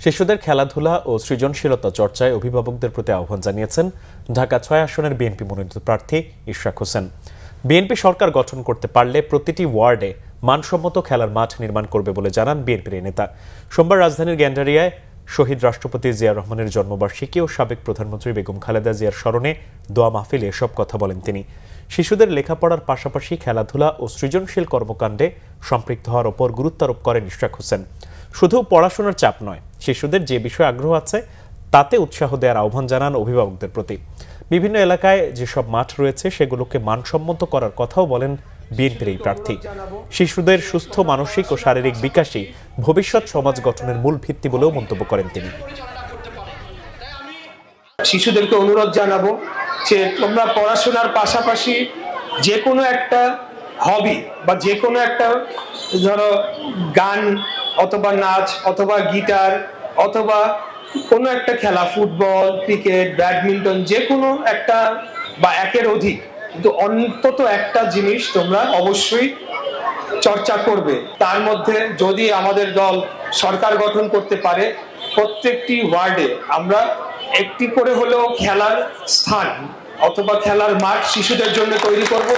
শিশুদের খেলাধুলা ও সৃজনশীলতা চর্চায় অভিভাবকদের প্রতি আহ্বান জানিয়েছেন ঢাকা ৬ আসনের বিএনপি মনোনীত প্রার্থী ইশরাক হোসেন। বিএনপি সরকার গঠন করতে পারলে প্রতিটি ওয়ার্ডে মানসম্মত খেলার মাঠ নির্মাণ করবে বলে জানান বিএনপির এই নেতা। সোমবার রাজধানীর গ্যান্ডারিয়ায় শহীদ রাষ্ট্রপতি জিয়া রহমানের জন্মবার্ষিকী ও সাবেক প্রধানমন্ত্রী বেগম খালেদা জিয়ার স্মরণে দোয়া মাহফিলে এসব কথা বলেন তিনি। শিশুদের লেখাপড়ার পাশাপাশি খেলাধুলা ও সৃজনশীল কর্মকাণ্ডে সম্পৃক্ত হওয়ার ওপর গুরুত্ব আরোপ করেন ইশরাক হোসেন। শুধু পড়াশোনার চাপ নয়, শিশুদের যে বিষয়ে আগ্রহ আছে তাতে উৎসাহ দেওয়ার আহ্বান জানান অভিভাবকদের প্রতি। বিভিন্ন এলাকায় যেসব মাঠ রয়েছে সেগুলোকে মানসম্মত করার কথাও বলেন বিএনপির এই প্রার্থী। শিশুদের সুস্থ মানসিক ও শারীরিক বিকাশই ভবিষ্যৎ সমাজ গঠনের মূল ভিত্তি বলেও মন্তব্য করেন তিনি। শিশুদেরকে অনুরোধ জানাবো যে তোমরা পড়াশোনার পাশাপাশি যে কোনো একটা হবি বা যে কোনো একটা ধরো গান অথবা নাচ অথবা গিটার অথবা কোনো একটা খেলা, ফুটবল, ক্রিকেট, ব্যাডমিন্টন, যে কোনো একটা বা একের অধিক, কিন্তু অন্তত একটা জিনিস তোমরা অবশ্যই চর্চা করবে। তার মধ্যে যদি আমাদের দল সরকার গঠন করতে পারে, প্রত্যেকটি ওয়ার্ডে আমরা একটি করে হলেও খেলার স্থান অথবা খেলার মাঠ শিশুদের জন্য তৈরি করব।